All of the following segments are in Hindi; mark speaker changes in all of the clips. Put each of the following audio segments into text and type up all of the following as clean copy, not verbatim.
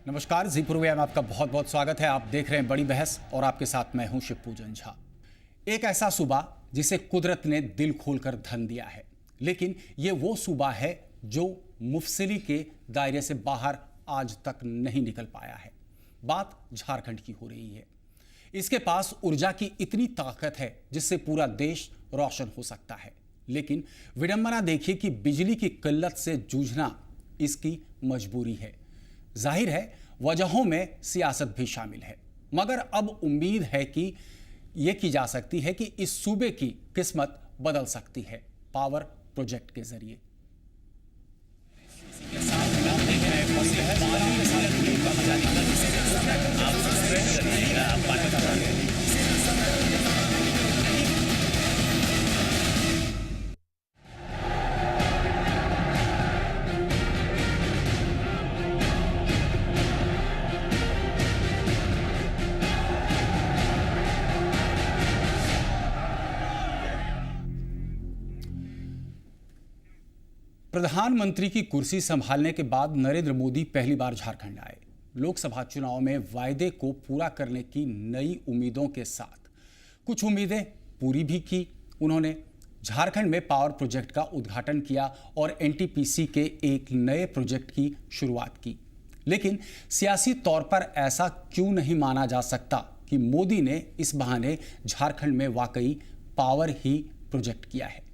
Speaker 1: नमस्कार, जी पूर्वी में आपका बहुत बहुत स्वागत है। आप देख रहे हैं बड़ी बहस और आपके साथ मैं हूं शिवपूजन झा। एक ऐसा सूबा जिसे कुदरत ने दिल खोलकर धन दिया है, लेकिन ये वो सूबा है जो मुफस्सिली के दायरे से बाहर आज तक नहीं निकल पाया है। बात झारखंड की हो रही है। इसके पास ऊर्जा की इतनी ताकत है जिससे पूरा देश रोशन हो सकता है, लेकिन विडंबना देखिए कि बिजली की किल्लत से जूझना इसकी मजबूरी है। जाहिर है वजहों में सियासत भी शामिल है, मगर अब उम्मीद है कि यह की जा सकती है कि इस सूबे की किस्मत बदल सकती है पावर प्रोजेक्ट के जरिए। प्रधानमंत्री की कुर्सी संभालने के बाद नरेंद्र मोदी पहली बार झारखंड आए। लोकसभा चुनाव में वायदे को पूरा करने की नई उम्मीदों के साथ कुछ उम्मीदें पूरी भी की। उन्होंने झारखंड में पावर प्रोजेक्ट का उद्घाटन किया और एनटीपीसी के एक नए प्रोजेक्ट की शुरुआत की। लेकिन सियासी तौर पर ऐसा क्यों नहीं माना जा सकता कि मोदी ने इस बहाने झारखंड में वाकई पावर ही प्रोजेक्ट किया है।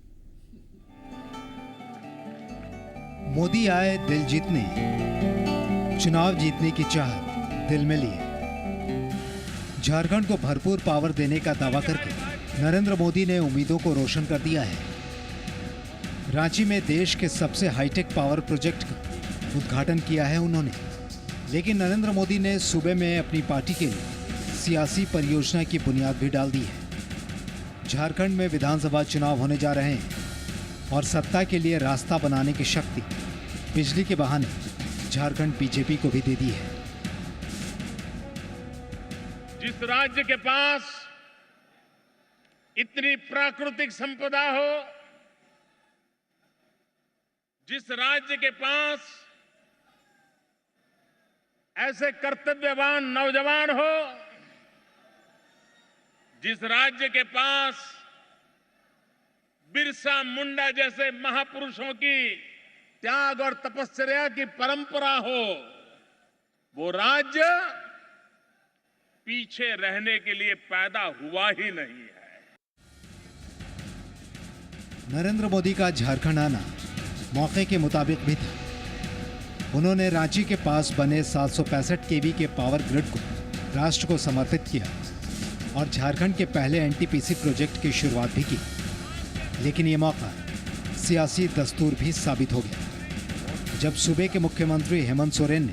Speaker 2: मोदी आए दिल जीतने, चुनाव जीतने की चाहत दिल में लिए। झारखंड को भरपूर पावर देने का दावा करके नरेंद्र मोदी ने उम्मीदों को रोशन कर दिया है। रांची में देश के सबसे हाईटेक पावर प्रोजेक्ट का उद्घाटन किया है उन्होंने। लेकिन नरेंद्र मोदी ने सूबे में अपनी पार्टी के लिए सियासी परियोजना की बुनियाद भी डाल दी है। झारखंड में विधानसभा चुनाव होने जा रहे हैं और सत्ता के लिए रास्ता बनाने की शक्ति बिजली के बहाने झारखंड बीजेपी को भी दे दी है।
Speaker 3: जिस राज्य के पास इतनी प्राकृतिक संपदा हो, जिस राज्य के पास ऐसे कर्तव्यवान नौजवान हो, जिस राज्य के पास बिरसा मुंडा जैसे महापुरुषों की त्याग और तपस्या की परंपरा हो, वो राज्य पीछे रहने के लिए पैदा हुआ ही नहीं है।
Speaker 2: नरेंद्र मोदी का झारखंड आना मौके के मुताबिक भी था। उन्होंने रांची के पास बने 765 केवी के पावर ग्रिड को राष्ट्र को समर्पित किया और झारखंड के पहले एनटीपीसी प्रोजेक्ट की शुरुआत भी की। लेकिन ये मौका सियासी दस्तूर भी साबित हो गया जब सूबे के मुख्यमंत्री हेमंत सोरेन ने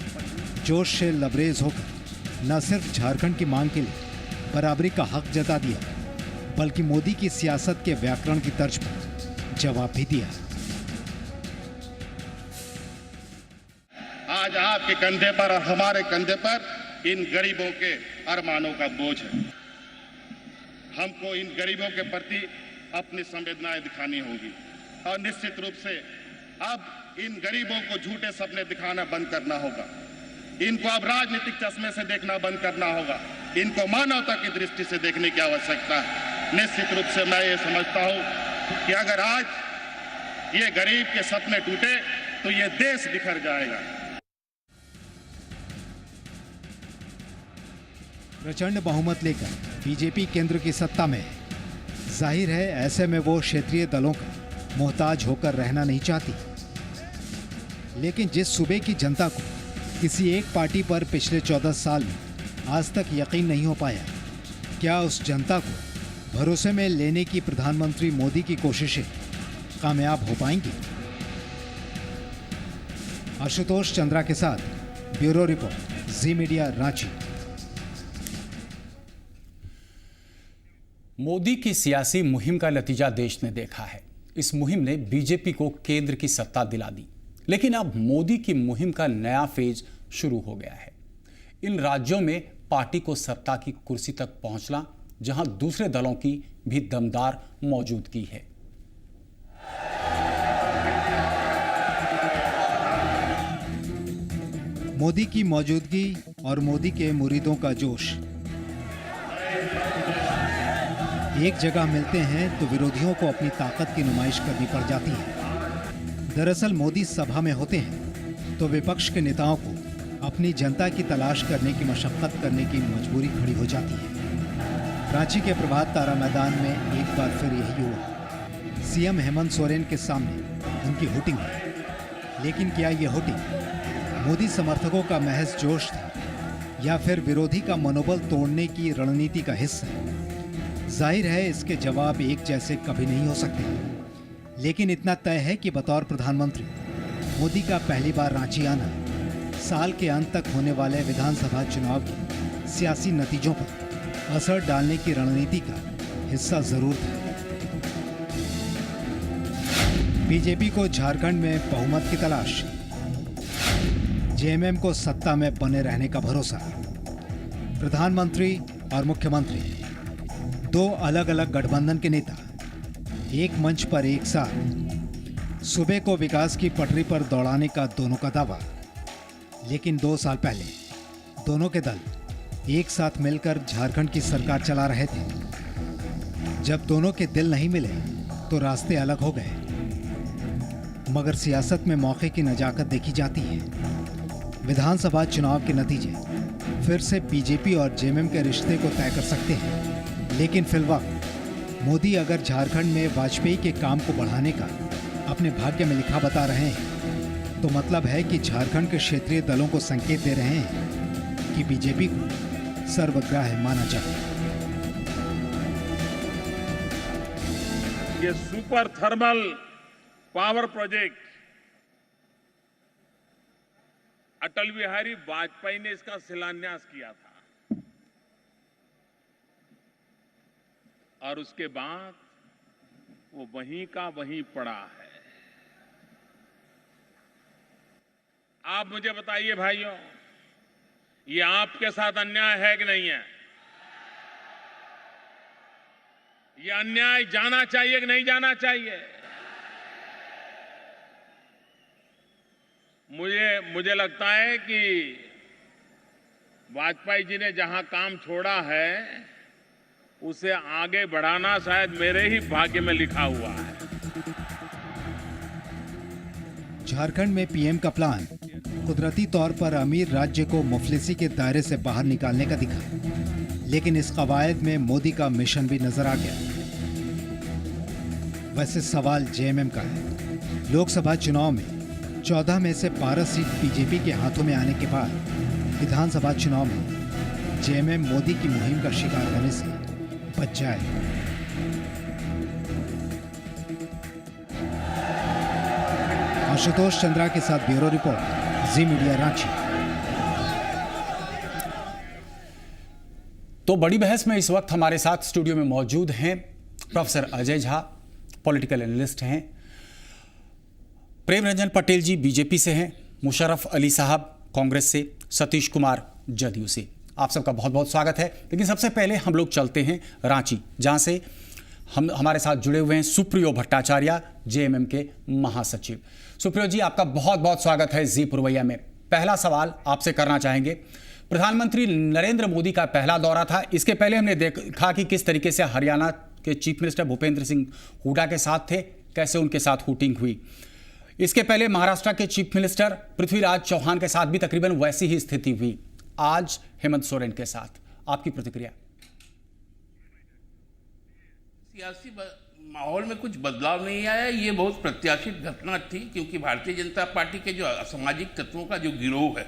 Speaker 2: जोश से लबरेज होकर न सिर्फ झारखंड की मांग के लिए बराबरी का हक जता दिया, बल्कि मोदी की सियासत के व्याकरण की तर्ज पर जवाब भी दिया।
Speaker 4: आज आपके कंधे पर और हमारे कंधे पर इन गरीबों के अरमानों का बोझ है। हमको इन गरीबों के प्रति अपनी संवेदनाएं दिखानी होगी और निश्चित रूप से अब इन गरीबों को झूठे सपने दिखाना बंद करना होगा। इनको अब राजनीतिक चश्मे से देखना बंद करना होगा। इनको मानवता की दृष्टि से देखने की आवश्यकता है। निश्चित रूप से मैं ये समझता हूं कि अगर आज ये गरीब के सपने टूटे तो ये देश बिखर जाएगा।
Speaker 2: प्रचंड बहुमत लेकर बीजेपी केंद्र की सत्ता में है। जाहिर है ऐसे में वो क्षेत्रीय दलों का मोहताज होकर रहना नहीं चाहती। लेकिन जिस सूबे की जनता को किसी एक पार्टी पर पिछले 14 साल में आज तक यकीन नहीं हो पाया, क्या उस जनता को भरोसे में लेने की प्रधानमंत्री मोदी की कोशिशें कामयाब हो पाएंगी? आशुतोष चंद्रा के साथ ब्यूरो रिपोर्ट, जी मीडिया, रांची।
Speaker 1: मोदी की सियासी मुहिम का नतीजा देश ने देखा है। इस मुहिम ने बीजेपी को केंद्र की सत्ता दिला दी, लेकिन अब मोदी की मुहिम का नया फेज शुरू हो गया है। इन राज्यों में पार्टी को सत्ता की कुर्सी तक पहुंचना, जहां दूसरे दलों की भी दमदार मौजूदगी है।
Speaker 2: मोदी की मौजूदगी और मोदी के मुरीदों का जोश एक जगह मिलते हैं तो विरोधियों को अपनी ताकत की नुमाइश करनी पड़ जाती है। दरअसल मोदी सभा में होते हैं तो विपक्ष के नेताओं को अपनी जनता की तलाश करने की मशक्कत करने की मजबूरी खड़ी हो जाती है। रांची के प्रभात तारा मैदान में एक बार फिर यही हुआ। सीएम हेमंत सोरेन के सामने उनकी हुटिंग है, लेकिन क्या ये हुटिंग मोदी समर्थकों का महज जोश था या फिर विरोधी का मनोबल तोड़ने की रणनीति का हिस्सा है? जाहिर है इसके जवाब एक जैसे कभी नहीं हो सकते, लेकिन इतना तय है कि बतौर प्रधानमंत्री मोदी का पहली बार रांची आना साल के अंत तक होने वाले विधानसभा चुनाव के सियासी नतीजों पर असर डालने की रणनीति का हिस्सा जरूर था। बीजेपी को झारखंड में बहुमत की तलाश, जेएमएम को सत्ता में बने रहने का भरोसा। प्रधानमंत्री और मुख्यमंत्री दो अलग अलग गठबंधन के नेता एक मंच पर एक साथ, सूबे को विकास की पटरी पर दौड़ाने का दोनों का दावा। लेकिन 2 साल पहले दोनों के दल एक साथ मिलकर झारखंड की सरकार चला रहे थे। जब दोनों के दिल नहीं मिले तो रास्ते अलग हो गए। मगर सियासत में मौके की नजाकत देखी जाती है। विधानसभा चुनाव के नतीजे फिर से बीजेपी और जेएमएम के रिश्ते को तय कर सकते हैं, लेकिन फिलहाल मोदी अगर झारखंड में वाजपेयी के काम को बढ़ाने का अपने भाग्य में लिखा बता रहे हैं तो मतलब है कि झारखंड के क्षेत्रीय दलों को संकेत दे रहे हैं कि बीजेपी को सर्वग्राह्य माना जाए।
Speaker 3: ये super thermal power project Atal Bihari Vajpayee ने इसका शिलान्यास किया था और उसके बाद वो वहीं का वहीं पड़ा है। आप मुझे बताइए भाइयों, ये आपके साथ अन्याय है कि नहीं है? ये अन्याय जाना चाहिए कि नहीं जाना चाहिए? मुझे लगता है कि वाजपेयी जी ने जहां काम छोड़ा है उसे आगे बढ़ाना शायद मेरे ही भाग्य में लिखा हुआ है।
Speaker 2: झारखंड में पीएम का प्लान कुदरती तौर पर अमीर राज्य को मुफलिसी के दायरे से बाहर निकालने का दिखा, लेकिन इस कवायद में मोदी का मिशन भी नजर आ गया। वैसे सवाल जेएमएम का है। लोकसभा चुनाव में 14 में से 12 सीट बीजेपी के हाथों में आने के बाद विधानसभा चुनाव में जेएमएम मोदी की मुहिम का शिकार होने से बच जाए। आशुतोष चंद्रा के साथ ब्यूरो रिपोर्ट, जी मीडिया रांची।
Speaker 1: तो बड़ी बहस में इस वक्त हमारे साथ स्टूडियो में मौजूद हैं professor Ajay Jha, political analyst हैं, प्रेम रंजन पटेल जी बीजेपी से हैं, मुशर्रफ अली साहब कांग्रेस से, सतीश कुमार जदयू से। आप सबका बहुत बहुत स्वागत है। लेकिन सबसे पहले हम लोग चलते हैं रांची, जहां से हमारे साथ जुड़े हुए हैं सुप्रियो भट्टाचार्य, जेएमएम के महासचिव। सुप्रियो जी, आपका बहुत बहुत स्वागत है जी पुरवैया में। पहला सवाल आपसे करना चाहेंगे, प्रधानमंत्री नरेंद्र मोदी का पहला दौरा था। इसके पहले हमने देखा कि किस तरीके से हरियाणा के चीफ मिनिस्टर भूपेंद्र सिंह हुड्डा के साथ थे, कैसे उनके साथ हुटिंग हुई। इसके पहले महाराष्ट्र के चीफ मिनिस्टर पृथ्वीराज चौहान के साथ भी तकरीबन वैसी ही स्थिति हुई। आज हेमंत सोरेन के साथ आपकी प्रतिक्रिया?
Speaker 5: सियासी माहौल में कुछ बदलाव नहीं आया। ये बहुत प्रत्याशित घटना थी, क्योंकि भारतीय जनता पार्टी के जो असामाजिक तत्वों का जो गिरोह है,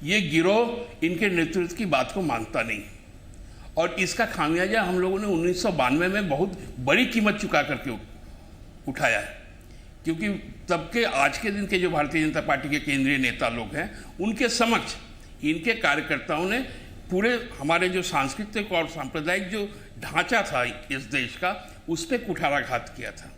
Speaker 5: ये गिरोह इनके नेतृत्व की बात को मानता नहीं, और इसका खामियाजा हम लोगों ने 1992 में बहुत बड़ी कीमत चुका करके उठाया है। क्योंकि तब के आज के दिन के जो भारतीय जनता पार्टी के केंद्रीय नेता लोग हैं, उनके समक्ष इनके कार्यकर्ताओं ने पूरे हमारे जो सांस्कृतिक और सांप्रदायिक जो ढांचा था इस देश का, उस पर कुठाराघात किया था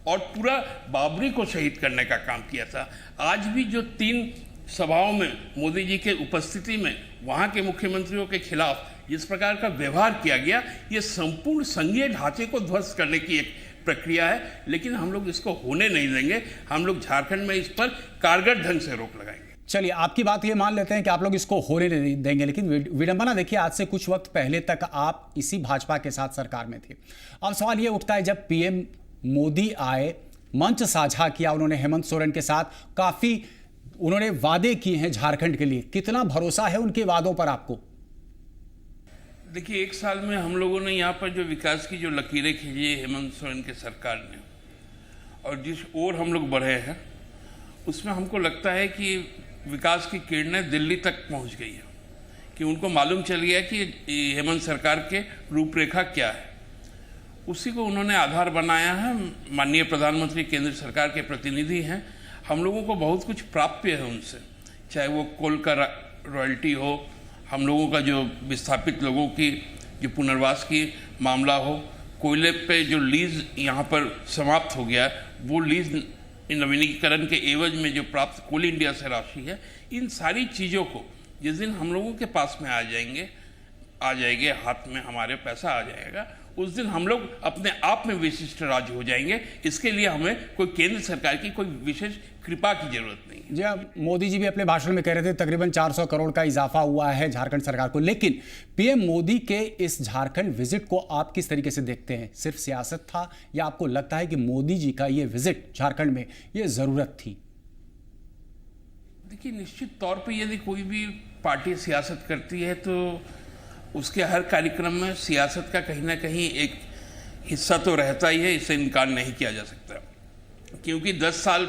Speaker 5: और पूरा बाबरी को शहीद करने का काम किया था। आज भी जो 3 सभाओं में मोदी जी के उपस्थिति में वहाँ के मुख्यमंत्रियों के खिलाफ जिस प्रकार का व्यवहार किया गया, ये संपूर्ण संघीय ढांचे को ध्वस्त करने की एक प्रक्रिया है। लेकिन हम लोग इसको होने नहीं देंगे। हम लोग झारखंड में इस पर कारगर ढंग से रोक लगाएंगे।
Speaker 1: चलिए, आपकी बात ये मान लेते हैं कि आप लोग इसको होने नहीं देंगे, लेकिन विडंबना देखिए, आज से कुछ वक्त पहले तक आप इसी भाजपा के साथ सरकार में थे। अब सवाल ये उठता है, जब पीएम मोदी आए, मंच साझा किया उन्होंने हेमंत सोरेन के साथ, काफी उन्होंने वादे किए हैं झारखंड के लिए, कितना भरोसा है उनके वादों पर आपको?
Speaker 5: देखिए, एक साल में हम लोगों ने यहाँ पर जो विकास की जो लकीरें खींची हेमंत सोरेन की सरकार ने, और जिस ओर हम लोग बढ़े हैं, उसमें हमको लगता है कि विकास की किरणें दिल्ली तक पहुँच गई है, कि उनको मालूम चल गया कि हेमंत सरकार के रूपरेखा क्या है। उसी को उन्होंने आधार बनाया है। माननीय प्रधानमंत्री केंद्र सरकार के प्रतिनिधि हैं। हम लोगों को बहुत कुछ प्राप्य है उनसे, चाहे वो कोल का रॉयल्टी हो, हम लोगों का जो विस्थापित लोगों की जो पुनर्वास की मामला हो, कोयले पे जो लीज यहाँ पर समाप्त हो गया, वो लीज नवीनीकरण के एवज में जो प्राप्त कोल इंडिया से राशि है, इन सारी चीज़ों को जिस दिन हम लोगों के पास में आ जाएंगे, हाथ में हमारे पैसा आ जाएगा, उस दिन हम लोग अपने आप में विशिष्ट राज्य हो जाएंगे। इसके लिए हमें कोई केंद्र सरकार की कोई विशेष कृपा की जरूरत नहीं है।
Speaker 1: जी, अब मोदी जी भी अपने भाषण में कह रहे थे तकरीबन 400 करोड़ का इजाफा हुआ है झारखंड सरकार को, लेकिन पीएम मोदी के इस झारखंड विजिट को आप किस तरीके से देखते हैं? सिर्फ सियासत था, या आपको लगता है कि मोदी जी का ये विजिट झारखंड में ये जरूरत थी?
Speaker 5: देखिए, निश्चित तौर पर यदि कोई भी पार्टी सियासत करती है तो उसके हर कार्यक्रम में सियासत का कहीं ना कहीं एक हिस्सा तो रहता ही है, इससे इनकार नहीं किया जा सकता। क्योंकि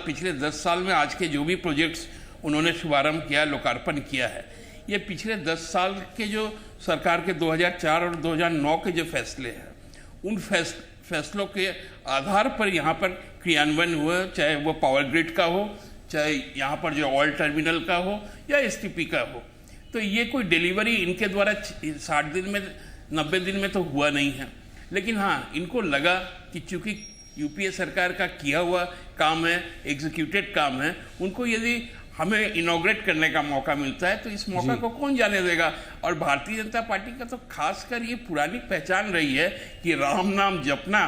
Speaker 5: पिछले 10 साल में आज के जो भी प्रोजेक्ट्स उन्होंने शुभारंभ किया, लोकार्पण किया है, ये पिछले 10 साल के जो सरकार के 2004 और 2009 के जो फैसले हैं, उन फैसलों के आधार पर यहाँ पर क्रियान्वयन हुआ, चाहे वो पावर ग्रिड का हो, चाहे यहाँ पर जो ऑयल टर्मिनल का हो या एसटीपी का हो। तो ये कोई डिलीवरी इनके द्वारा 60 दिन में 90 दिन में तो हुआ नहीं है। लेकिन हाँ, इनको लगा कि चूंकि यूपीए सरकार का किया हुआ काम है, एग्जीक्यूटेड काम है, उनको यदि हमें इनॉग्रेट करने का मौका मिलता है तो इस मौका को कौन जाने देगा। और भारतीय जनता पार्टी का तो खासकर ये पुरानी पहचान रही है कि राम नाम जपना,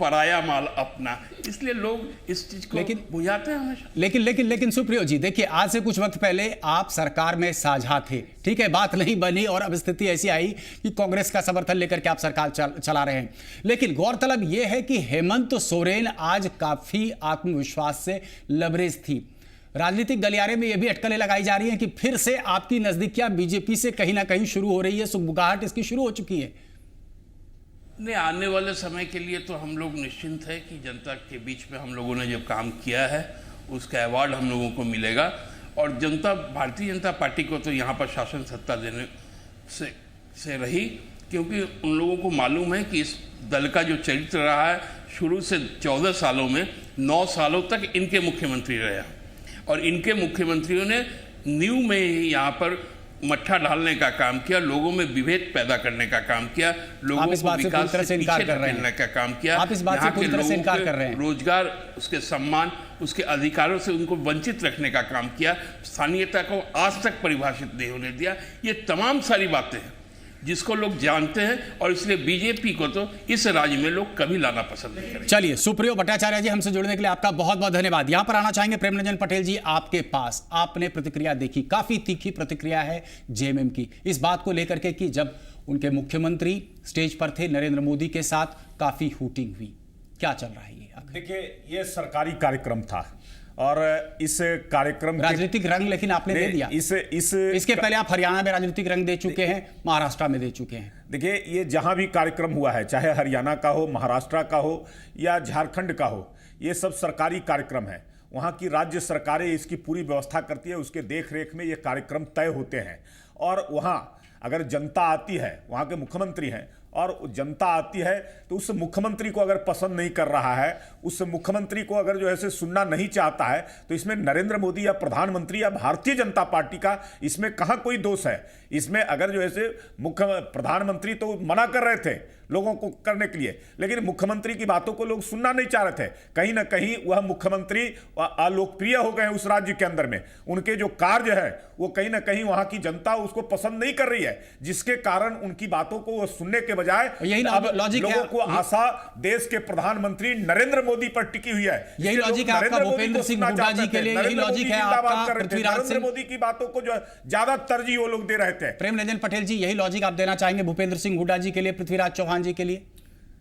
Speaker 5: पराया माल अपना, इसलिए लोग इस चीज को बुझाते हैं हमेशा।
Speaker 1: लेकिन सुप्रियो जी, देखिए, आज से कुछ वक्त पहले आप सरकार में साझा थे, ठीक है, बात नहीं बनी और अब स्थिति ऐसी आई कि कांग्रेस का समर्थन लेकर के आप सरकार चला रहे हैं। लेकिन गौरतलब यह है कि हेमंत सोरेन आज काफी आत्मविश्वास से लबरेज थी। राजनीतिक गलियारे में यह भी अटकलें लगाई जा रही हैं कि फिर से आपकी नजदीकियां बीजेपी से कहीं ना कहीं शुरू हो रही है, सुगबुगाहट इसकी शुरू हो चुकी है।
Speaker 5: नहीं, आने वाले समय के लिए तो हम लोग निश्चिंत है कि जनता के बीच में हम लोगों ने जो काम किया है उसका अवार्ड हम लोगों को मिलेगा। और जनता, भारतीय जनता पार्टी को तो यहाँ पर शासन सत्ता देने से रही, क्योंकि उन लोगों को मालूम है कि इस दल का जो चरित्र रहा है, शुरू से 14 सालों में 9 सालों तक इनके मुख्यमंत्री रहे, और इनके मुख्यमंत्रियों ने नींव में ही यहाँ पर मट्ठा डालने का काम किया, लोगों में विभेद पैदा करने का काम किया, लोगों को विकास से पीछे ढकेलने का काम किया।
Speaker 1: आप इस बात से पूरी तरह से इनकार कर रहे हैं।
Speaker 5: रोजगार, उसके सम्मान, उसके अधिकारों से उनको वंचित रखने का काम किया, स्थानीयता को आज तक परिभाषित नहीं होने दिया। ये तमाम सारी बातें हैं जिसको लोग जानते हैं, और इसलिए बीजेपी को तो इस राज्य में लोग कभी लाना पसंद नहीं करेंगे।
Speaker 1: चलिए, सुप्रियो भट्टाचार्य जी, हमसे जुड़ने के लिए आपका बहुत बहुत धन्यवाद। यहां पर आना चाहेंगे प्रेमरंजन पटेल जी आपके पास। आपने प्रतिक्रिया देखी, काफी तीखी प्रतिक्रिया है जेएमएम की, इस बात को लेकर के कि जब उनके मुख्यमंत्री स्टेज पर थे नरेंद्र मोदी के साथ, काफी हूटिंग हुई। क्या चल रहा है ये?
Speaker 6: देखिए, ये सरकारी कार्यक्रम था और इस कार्यक्रम
Speaker 1: राजनीतिक रंग लेकिन आपने दे दिया। इसके पहले आप हरियाणा में राजनीतिक रंग दे चुके हैं, महाराष्ट्र में दे चुके हैं।
Speaker 6: देखिए, ये जहां भी कार्यक्रम हुआ है, चाहे हरियाणा का हो, महाराष्ट्र का हो या झारखंड का हो, ये सब सरकारी कार्यक्रम है। वहां की राज्य सरकारें इसकी पूरी व्यवस्था करती है, उसके देख रेख में ये कार्यक्रम तय होते हैं। और वहां अगर जनता आती है, वहां के मुख्यमंत्री हैं, और जनता आती है तो उस मुख्यमंत्री को अगर पसंद नहीं कर रहा है, उस मुख्यमंत्री को अगर जो है सुनना नहीं चाहता है, तो इसमें नरेंद्र मोदी या प्रधानमंत्री या भारतीय जनता पार्टी का इसमें कहां कोई दोष है? इसमें अगर जो है प्रधानमंत्री तो मना कर रहे थे, लोगों को करने के लिए, लेकिन मुख्यमंत्री की बातों को लोग सुनना नहीं चाह रहे थे। कहीं ना कहीं वह मुख्यमंत्री अलोकप्रिय हो गए उस राज्य के अंदर में। उनके जो कार्य है वो कहीं ना कहीं वहां की जनता उसको पसंद नहीं कर रही है, जिसके कारण उनकी बातों को वो सुनने के बजाय अब लोगों को आशा देश के प्रधानमंत्री नरेंद्र मोदी पर टिकी हुई है।
Speaker 1: यही लॉजिक है आपका भूपेंद्र सिंह हुड्डा जी के लिए, यही लॉजिक है आपका पृथ्वीराज
Speaker 6: नरेंद्र मोदी की बातों को जो ज्यादा तरजीह वो लोग दे रहे थे।
Speaker 1: प्रेम रंजन पटेल जी, यही लॉजिक आप देना चाहेंगे भूपेंद्र सिंह हुड्डा जी के लिए, पृथ्वीराज चौहान जी के लिए?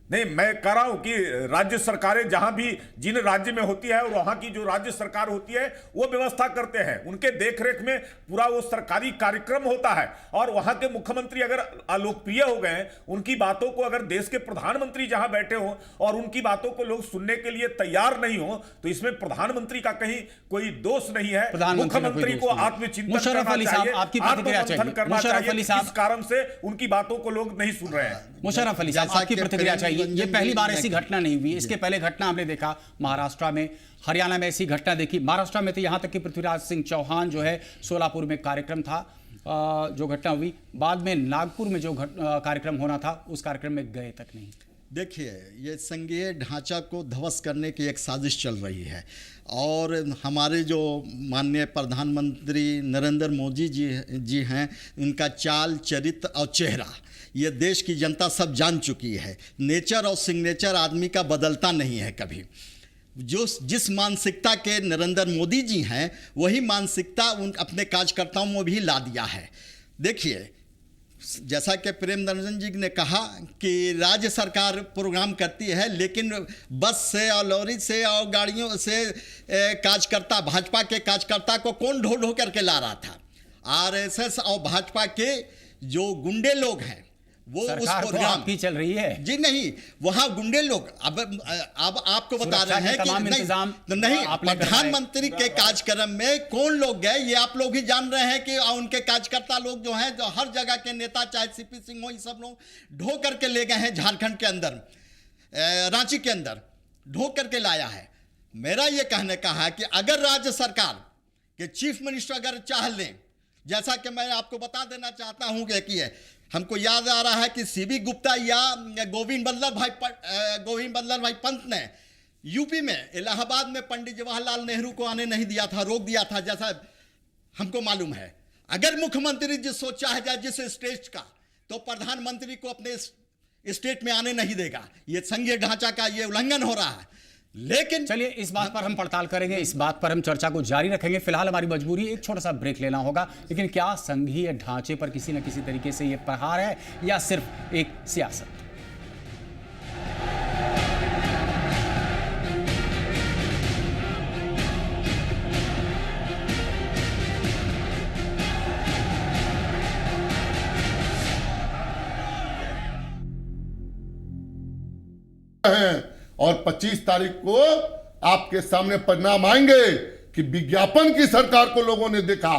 Speaker 6: नहीं, मैं कह रहा हूं कि राज्य सरकारें जहां भी जिन राज्य में होती है और वहां की जो राज्य सरकार होती है वो व्यवस्था करते हैं, उनके देखरेख में पूरा वो सरकारी कार्यक्रम होता है। और वहां के मुख्यमंत्री अगर अलोकप्रिय हो गए, उनकी बातों को अगर देश के प्रधानमंत्री जहां बैठे हो और उनकी बातों को लोग सुनने के लिए तैयार नहीं हो, तो इसमें प्रधानमंत्री का कहीं कोई दोष नहीं है। मुख्यमंत्री को आत्मचिंतन करना चाहिए, आत्ममंथन करना चाहिए, इस कारण से उनकी बातों को लोग नहीं सुन रहे हैं।
Speaker 1: मुशर्रफ अली साहब, आपकी प्रतिक्रिया चाहिए। ये पहली बार ऐसी घटना नहीं हुई, इसके पहले घटना हमने देखा महाराष्ट्र में, हरियाणा में ऐसी घटना देखी। महाराष्ट्र में तो यहां तक कि पृथ्वीराज सिंह चौहान जो है सोलापुर में कार्यक्रम था, जो घटना हुई, बाद में नागपुर में जो कार्यक्रम होना था उस कार्यक्रम में गए तक नहीं।
Speaker 7: देखिए, ये संघीय ढांचा को ध्वस्त करने की एक साजिश चल रही है और हमारे जो माननीय प्रधानमंत्री नरेंद्र मोदी जी हैं, उनका चाल चरित्र और चेहरा ये देश की जनता सब जान चुकी है। नेचर और सिग्नेचर आदमी का बदलता नहीं है कभी। जो जिस मानसिकता के नरेंद्र मोदी जी हैं, वही मानसिकता उन अपने कार्यकर्ताओं में भी ला दिया है। देखिए, जैसा कि प्रेम रंजन जी ने कहा कि राज्य सरकार प्रोग्राम करती है, लेकिन बस से और लॉरी से और गाड़ियों से कार्यकर्ता, भाजपा के कार्यकर्ता को कौन ढो ढो करके ला रहा था? आरएसएस और भाजपा के जो गुंडे लोग हैं वो उस प्रोग्राम
Speaker 1: आपकी चल रही है
Speaker 7: जी। नहीं, वहां गुंडे लोग अब आपको बता रहे हैं कि नहीं, प्रधानमंत्री के कार्यक्रम में कौन लोग गए ये आप लोग ही जान रहे हैं कि उनके कार्यकर्ता लोग जो हैं, जो हर जगह के नेता, चाहे सीपी सिंह हो, ये सब लोग ढो करके ले गए हैं। झारखंड के अंदर, रांची के अंदर ढो करके लाया है। मेरा ये कहने का है कि अगर राज्य सरकार के चीफ मिनिस्टर अगर चाह लें, जैसा कि मैं आपको बता देना चाहता हूं कि हमको याद आ रहा है कि सीबी गुप्ता या गोविंद बल्लभ भाई पंत ने यूपी में, इलाहाबाद में पंडित जवाहरलाल नेहरू को आने नहीं दिया था, रोक दिया था, जैसा हमको मालूम है। अगर मुख्यमंत्री जी सोचा है जाए जिस स्टेट का, तो प्रधानमंत्री को अपने स्टेट में आने नहीं देगा। ये संघीय ढांचा का ये उल्लंघन हो रहा है। लेकिन
Speaker 1: चलिए, इस बात पर हम पड़ताल करेंगे, इस बात पर हम चर्चा को जारी रखेंगे। फिलहाल हमारी मजबूरी एक छोटा सा ब्रेक लेना होगा। लेकिन क्या संघीय ढांचे पर किसी न किसी तरीके से यह प्रहार है या सिर्फ एक सियासत?
Speaker 8: और 25 तारीख को आपके सामने परिणाम आएंगे कि विज्ञापन की सरकार को लोगों ने देखा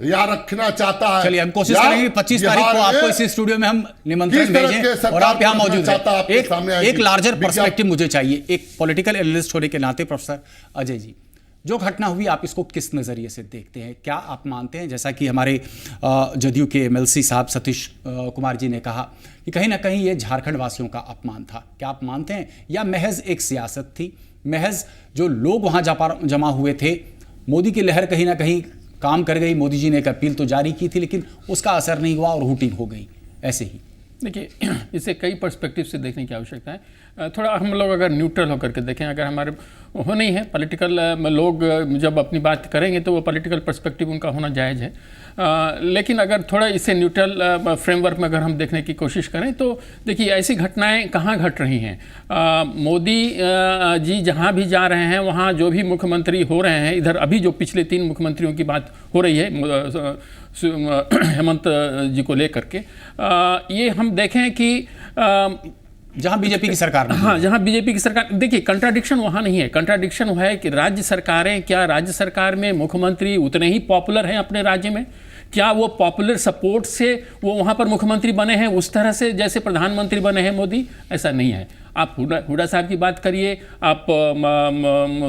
Speaker 8: या रखना चाहता है।
Speaker 1: चलिए, हम कोशिश करेंगे 25 तारीख को आपको इस स्टूडियो में हम निमंत्रण भेजें और आप यहां मौजूद हैं। एक लार्जर पर्सपेक्टिव मुझे चाहिए, एक पॉलिटिकल एनालिस्ट होने के नाते। प्रोफेसर अजय जी, जो घटना हुई आप इसको किस नज़रिए से देखते हैं? क्या आप मानते हैं, जैसा कि हमारे जदयू के एमएलसी साहब सतीश कुमार जी ने कहा, कि कहीं ना कहीं ये झारखंड वासियों का अपमान था? क्या आप मानते हैं या महज एक सियासत थी? महज जो लोग वहाँ जमा हुए थे, मोदी की लहर कहीं ना कहीं काम कर गई, मोदी जी ने एक अपील तो जारी की थी लेकिन उसका असर नहीं हुआ और हुटिंग हो गई, ऐसे ही?
Speaker 9: देखिए, इसे कई पर्सपेक्टिव से देखने की आवश्यकता है। थोड़ा हम लोग अगर न्यूट्रल होकर के देखें, अगर हमारे हो नहीं है पॉलिटिकल लोग जब अपनी बात करेंगे तो वो पॉलिटिकल पर्सपेक्टिव उनका होना जायज़ है, लेकिन अगर थोड़ा इसे न्यूट्रल फ्रेमवर्क में अगर हम देखने की कोशिश करें तो देखिए, ऐसी घटनाएं कहाँ घट रही हैं। मोदी जी जहाँ भी जा रहे हैं, वहाँ जो भी मुख्यमंत्री हो रहे हैं, इधर अभी जो पिछले 3 मुख्यमंत्रियों की बात हो रही है हेमंत जी को लेकर के, ये हम देखें कि
Speaker 1: जहां बीजेपी की सरकार नहीं,
Speaker 9: हाँ, जहां बीजेपी की सरकार, देखिए कंट्राडिक्शन वहां नहीं है। कंट्राडिक्शन है कि राज्य सरकारें, क्या राज्य सरकार में मुख्यमंत्री उतने ही पॉपुलर हैं अपने राज्य में? क्या वो पॉपुलर सपोर्ट से वो वहाँ पर मुख्यमंत्री बने हैं उस तरह से जैसे प्रधानमंत्री बने हैं मोदी? ऐसा नहीं है। आप हुड्डा साहब की बात करिए, आप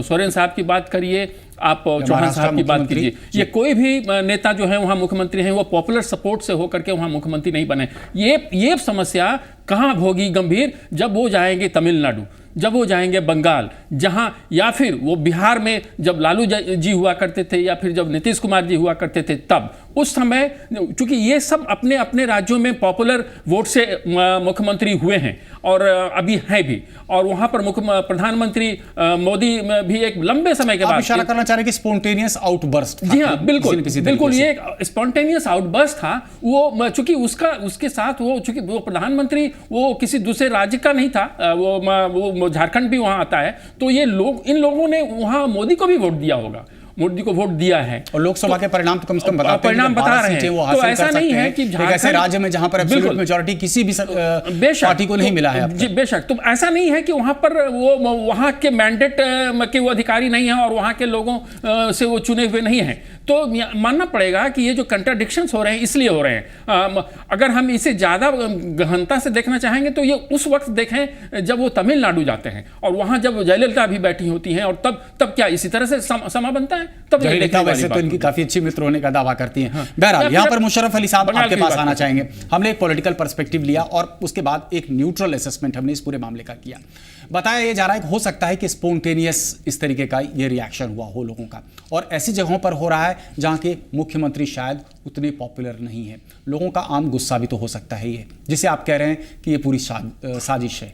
Speaker 9: सोरेन साहब की बात करिए, आप चौहान साहब की बात कीजिए, ये कोई भी नेता जो है वहाँ मुख्यमंत्री हैं वो पॉपुलर सपोर्ट से होकर के वहाँ मुख्यमंत्री नहीं बने। ये समस्या कहाँ होगी गंभीर? जब वो जाएंगे तमिलनाडु, जब वो जाएंगे बंगाल, जहां या फिर वो बिहार में जब लालू जी हुआ करते थे या फिर जब नीतीश कुमार जी हुआ करते थे, तब उस समय चूंकि ये सब अपने अपने राज्यों में पॉपुलर वोट से मुख्यमंत्री हुए हैं और अभी हैं भी, और वहां पर प्रधानमंत्री मोदी भी एक लंबे समय के बाद
Speaker 1: इशारा करना चाह रहे कि स्पॉन्टेनियस आउटबर्स्ट।
Speaker 9: जी हाँ, बिल्कुल बिल्कुल, ये स्पॉन्टेनियस आउटबर्स्ट था। वो चूंकि उसके साथ वो चूंकि वो प्रधानमंत्री वो किसी दूसरे राज्य का नहीं था, वो झारखंड भी वहां आता है, तो ये लोग इन लोगों ने वहां मोदी को भी वोट दिया होगा, मोदी को वोट दिया है
Speaker 1: और लोकसभा के परिणाम तो कम से कम परिणाम
Speaker 9: बता रहे हैं। तो ऐसा नहीं है कि
Speaker 1: ऐसे राज्य में जहां पर एब्सोल्यूट मेजॉरिटी किसी भी पार्टी को नहीं मिला है।
Speaker 9: जी बेशक, तो ऐसा नहीं है कि वहां पर वो वहां के मैंडेट के वो अधिकारी नहीं है और वहां के लोगों से वो चुने हुए नहीं है। तो मानना पड़ेगा कि ये जो कंट्राडिक्शंस हो रहे हैं इसलिए हो रहे हैं। अगर हम इसे ज्यादा गहनता से देखना चाहेंगे तो ये उस वक्त देखें जब वो तमिलनाडु जाते हैं और वहां जब जयललिता भी बैठी होती हैं, और तब क्या इसी तरह से समा बनता है? तब
Speaker 1: जयललिता वैसे तो इनकी काफी अच्छी मित्र होने का दावा करती हैं। बहरहाल यहाँ पर मुशर्रफ अली साहब आपके पास आना चाहेंगे। हमने एक पॉलिटिकल पर्सपेक्टिव लिया और उसके बाद एक न्यूट्रल असेसमेंट हमने इस पूरे मामले का किया। बताया ये जा रहा है कि हो सकता है कि स्पॉन्टेनियस इस तरीके का ये रिएक्शन हुआ हो लोगों का, और ऐसी जगहों पर हो रहा है जहां के मुख्यमंत्री शायद उतने पॉपुलर नहीं है। लोगों का आम गुस्सा भी तो हो सकता है ये, जिसे आप कह रहे हैं कि ये पूरी साजिश है।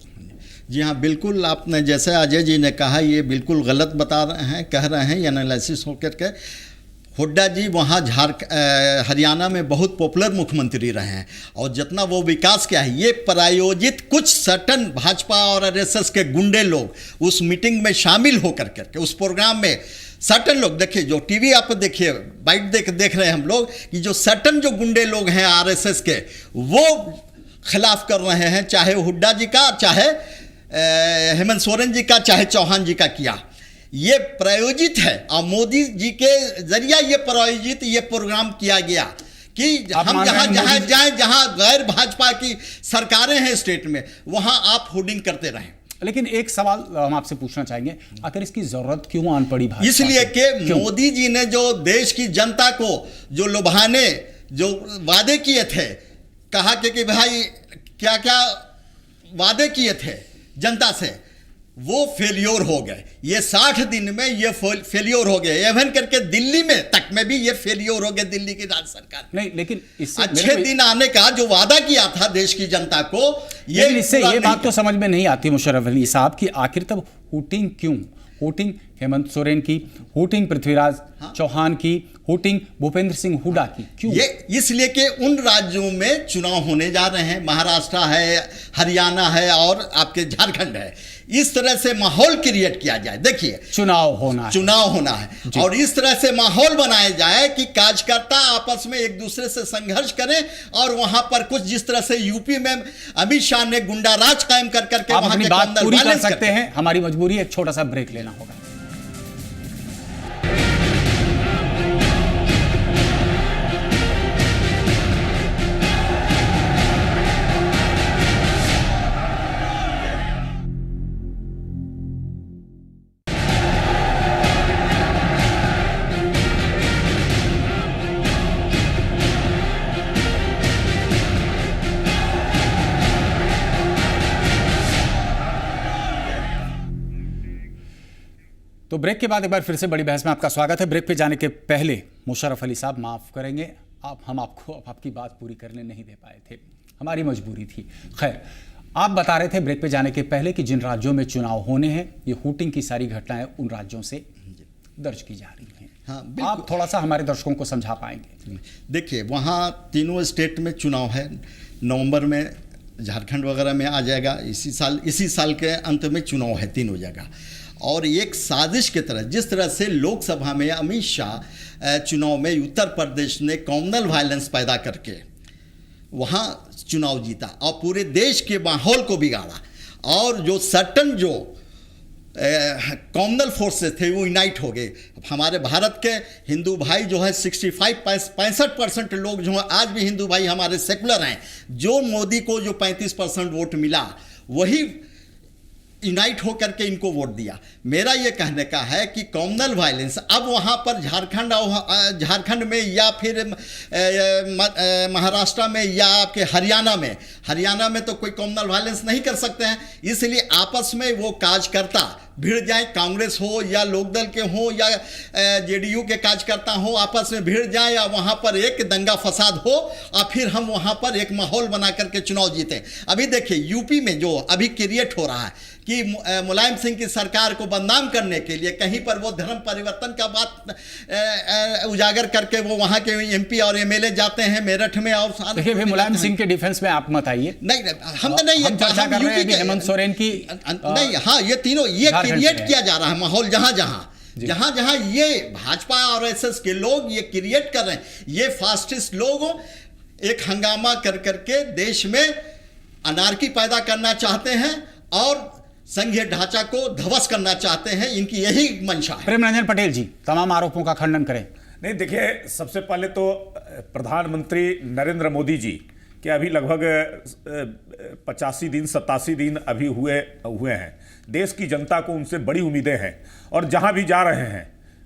Speaker 7: जी हाँ, बिल्कुल आपने जैसे अजय जी ने कहा ये बिल्कुल गलत बता रहे हैं, कह रहे हैं एनालिसिस होकर के। हुड्डा जी वहाँ हरियाणा में बहुत पॉपुलर मुख्यमंत्री रहे हैं और जितना वो विकास किया है, ये प्रायोजित कुछ सर्टन भाजपा और आरएसएस के गुंडे लोग उस मीटिंग में शामिल होकर करके उस प्रोग्राम में सर्टन लोग, देखिए जो टीवी आप देखिए बाइट देख रहे हैं हम लोग कि जो सर्टन जो गुंडे लोग हैं आरएसएस के, वो खिलाफ कर रहे हैं, चाहे हुड्डा जी का, चाहे हेमंत सोरेन जी का, चाहे चौहान जी का किया। ये प्रायोजित है और मोदी जी के जरिए ये प्रायोजित ये प्रोग्राम किया गया कि हम जहां जाएं जहां गैर भाजपा की सरकारें हैं स्टेट में, वहां आप होर्डिंग करते रहें।
Speaker 1: लेकिन एक सवाल हम आपसे पूछना चाहेंगे, आखिर इसकी जरूरत क्यों आन पड़ी भाजपा?
Speaker 7: इसलिए कि मोदी जी ने जो देश की जनता को जो लुभाने जो वादे किए थे, कहा कि भाई क्या क्या वादे किए थे जनता से, वो फेलियर हो गए। ये 60 दिन में ये फेलियर हो गए। इवन करके दिल्ली में तक में भी ये फेलियर हो गए, दिल्ली की राज्य सरकार
Speaker 1: नहीं। लेकिन इससे
Speaker 7: अच्छे दिन आने का जो वादा किया था देश की जनता को,
Speaker 1: इससे ये बात तो समझ में नहीं आती मुशर्रफ अली साहब की आखिर तब हुटिंग क्यों? हुटिंग हेमंत सोरेन की, हुटिंग पृथ्वीराज चौहान की, हुटिंग भूपेंद्र सिंह हुड्डा की, क्यों?
Speaker 7: ये इसलिए कि उन राज्यों में चुनाव होने जा रहे हैं, महाराष्ट्र है, हरियाणा है और आपके झारखंड है। इस तरह से माहौल क्रिएट किया जाए। देखिए
Speaker 1: चुनाव होना है
Speaker 7: और इस तरह से माहौल बनाया जाए कि कार्यकर्ता आपस में एक दूसरे से संघर्ष करें, और वहां पर कुछ जिस तरह से यूपी में अमित शाह ने गुंडा राज कायम कर करके
Speaker 1: वहां के बात पूरी कर सकते हैं। हमारी मजबूरी एक छोटा सा ब्रेक लेना होगा। तो ब्रेक के बाद एक बार फिर से बड़ी बहस में आपका स्वागत है। ब्रेक पे जाने के पहले मुशर्रफ अली साहब माफ़ करेंगे, हम आपको आपकी बात पूरी करने नहीं दे पाए थे, हमारी मजबूरी थी। खैर, आप बता रहे थे ब्रेक पे जाने के पहले कि जिन राज्यों में चुनाव होने हैं, ये हुटिंग की सारी घटनाएं उन राज्यों से दर्ज की जा रही हैं।
Speaker 7: हाँ,
Speaker 1: आप थोड़ा सा हमारे दर्शकों को समझा पाएंगे?
Speaker 7: देखिए, वहाँ तीनों स्टेट में चुनाव है। नवंबर में झारखंड वगैरह में आ जाएगा। इसी साल के अंत में चुनाव है तीनों जगह। और एक साजिश की तरह, जिस तरह से लोकसभा में अमित शाह चुनाव में उत्तर प्रदेश ने कम्युनल वायलेंस पैदा करके वहाँ चुनाव जीता और पूरे देश के माहौल को बिगाड़ा, और जो सर्टन जो कॉमनल फोर्सेस थे वो यूनाइट हो गए। हमारे भारत के हिंदू भाई जो है 65% लोग जो है आज भी हिंदू भाई हमारे सेकुलर हैं। जो मोदी को जो 35% वोट मिला वही यूनाइट होकर के इनको वोट दिया। मेरा ये कहने का है कि कॉमनल वायलेंस अब वहाँ पर झारखंड में या फिर महाराष्ट्र में या आपके हरियाणा में तो कोई कॉमनल वायलेंस नहीं कर सकते हैं। इसलिए आपस में वो कार्यकर्ता भिड़ जाए, कांग्रेस हो या लोकदल के हो या जेडीयू के कार्यकर्ता हो, आपस में भिड़ जाए या वहाँ पर एक दंगा फसाद हो और फिर हम वहाँ पर एक माहौल बना करके चुनाव जीते। अभी देखिए यूपी में जो अभी क्रिएट हो रहा है कि मुलायम सिंह की सरकार को बदनाम करने के लिए कहीं पर वो धर्म परिवर्तन का बात उजागर करके वो वहाँ के एमपी और एमएलए जाते हैं मेरठ में। और
Speaker 1: देखिए मुलायम सिंह के डिफेंस में आप मत आइए,
Speaker 7: नहीं हम तो नहीं,
Speaker 1: हम चर्चा कर रहे हैं हेमंत सोरेन की
Speaker 7: नहीं। हाँ ये तीनों ये क्रिएट किया जा रहा है माहौल, जहां ये भाजपा और एसएस के लोग ये क्रिएट कर रहे हैं। ये फास्टिस्ट लोग एक हंगामा कर करके देश में अनार्की पैदा करना चाहते हैं और संघीय ढांचा को ध्वस्त करना चाहते हैं। इनकी यही मंशा है।
Speaker 1: प्रेम रंजन पटेल जी तमाम आरोपों का खंडन करें।
Speaker 6: नहीं देखिए, सबसे पहले तो प्रधानमंत्री नरेंद्र मोदी जी के अभी लगभग 87 दिन अभी हुए हैं। देश की जनता को उनसे बड़ी उम्मीदें हैं और जहां भी जा रहे हैं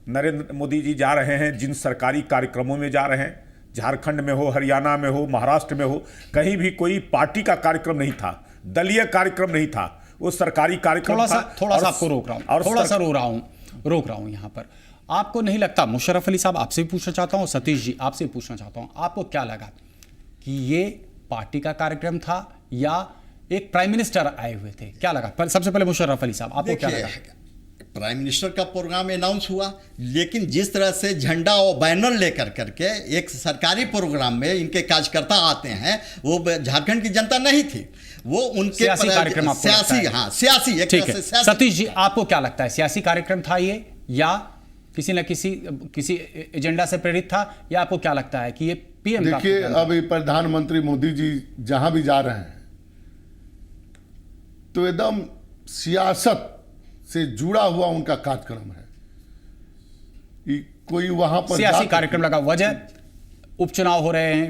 Speaker 6: नरेंद्र मोदी जी जा रहे हैं, जिन सरकारी कार्यक्रमों में जा रहे हैं, झारखंड में हो, हरियाणा में हो, महाराष्ट्र में हो, कहीं भी कोई पार्टी का कार्यक्रम नहीं था, दलीय कार्यक्रम नहीं था, वो सरकारी कार्यक्रम
Speaker 1: थोड़ा सा आपको रोक रहा हूं और थोड़ा सा रोक रहा हूं यहां पर। आपको नहीं लगता, मुशर्रफ अली साहब आपसे भी पूछना चाहता हूं, सतीश जी आपसे भी पूछना चाहता हूं, आपको क्या लगा कि ये पार्टी का कार्यक्रम था या एक प्राइम मिनिस्टर आए हुए थे? क्या लगा? सबसे पहले मुशर्रफ अली साहब आपको क्या लगा?
Speaker 7: प्राइम मिनिस्टर का प्रोग्राम अनाउंस हुआ, लेकिन जिस तरह से झंडा और बैनर लेकर करके एक सरकारी प्रोग्राम में इनके कार्यकर्ता आते हैं, वो झारखंड की जनता नहीं थी, वो उनके
Speaker 1: सियासी कार्यक्रम
Speaker 7: सियासी एक
Speaker 1: तरह से। सतीश जी आपको क्या लगता है, सियासी कार्यक्रम था ये या किसी न किसी एजेंडा से प्रेरित था, या आपको क्या लगता है कि ये पीएम का?
Speaker 8: देखिए अभी प्रधानमंत्री मोदी जी जहां भी जा रहे हैं तो एकदम सियासत से जुड़ा हुआ उनका कार्यक्रम है। कोई वहां पर
Speaker 1: सियासी कार्यक्रम लगा, वजह उपचुनाव हो रहे हैं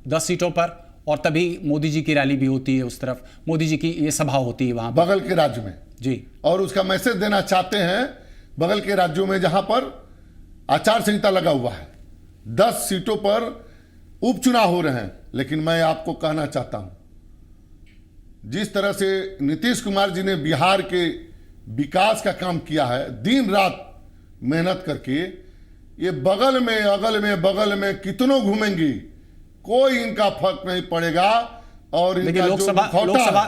Speaker 1: 10 सीटों पर और तभी मोदी जी की रैली भी होती है, उस तरफ मोदी जी की ये सभा होती है वहां
Speaker 8: बगल के राज्य में
Speaker 1: जी, और
Speaker 8: उसका मैसेज देना चाहते हैं बगल के राज्यों में जहां पर आचार संहिता लगा हुआ है, 10 सीटों पर उपचुनाव हो रहे हैं। लेकिन मैं आपको कहना चाहता हूं, जिस तरह से नीतीश कुमार जी ने बिहार के विकास का काम किया है, दिन रात मेहनत करके, ये बगल में कितनों घूमेंगी, कोई इनका फर्क नहीं पड़ेगा। और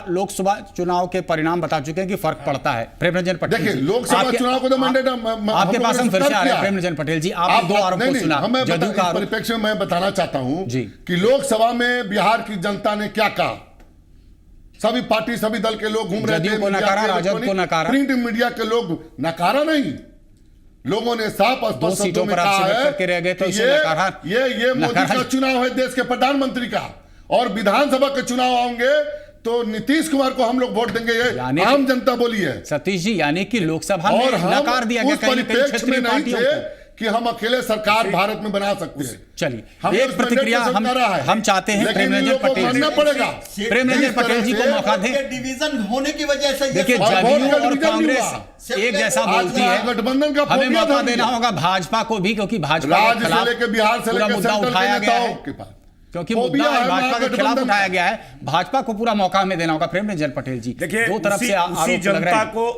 Speaker 1: लोकसभा चुनाव के परिणाम बता चुके हैं कि फर्क पड़ता है। प्रेम रंजन पटेल,
Speaker 8: देखिए लोकसभा चुनाव को तो मैंडेट
Speaker 1: आपके पास हम फिर से आ रहे हैं। प्रेम रंजन पटेल जी, आप दो आरोप सुना, जदयू का
Speaker 8: परिप्रेक्ष्य में मैं बताना चाहता हूं कि लोकसभा में बिहार की जनता ने क्या कहा। सभी पार्टी सभी दल के लोग घूम रहे थे,
Speaker 1: राजद को नकारा,
Speaker 8: प्रिंट मीडिया के लोग नकारा नहीं, लोगों ने साफ स्पष्ट शब्दों में कहा है कि ये मोदी का चुनाव है, देश के प्रधानमंत्री का, और विधानसभा के चुनाव होंगे तो नीतीश कुमार को हम लोग वोट देंगे, ये आम जनता बोली है।
Speaker 1: सतीश जी, यानी कि लोकसभा में नकार दिया गया, कहीं क्षेत्रीय पार्टियों को
Speaker 8: कि हम अकेले सरकार भारत में बना सकते हैं।
Speaker 1: चलिए एक प्रतिक्रिया हम चाहते हैं प्रेम रंजन पटेल
Speaker 8: पड़ेगा,
Speaker 1: प्रेम रंजन पटेल जी को मौका दें।
Speaker 7: डिवीजन होने की वजह से
Speaker 1: देखिए जदयू और कांग्रेस एक जैसा बोलती है,
Speaker 8: गठबंधन का
Speaker 1: हमें मौका देना होगा भाजपा को भी, क्योंकि भाजपा के खिलाफ
Speaker 8: बिहार से
Speaker 1: पूरा मुद्दा उठाया गया है, क्योंकि मुद्दा भाजपा के खिलाफ उठाया गया है, भाजपा को पूरा मौका हमें देना होगा। प्रेम रंजन पटेल जी,
Speaker 6: देखिए
Speaker 1: दो तरफ से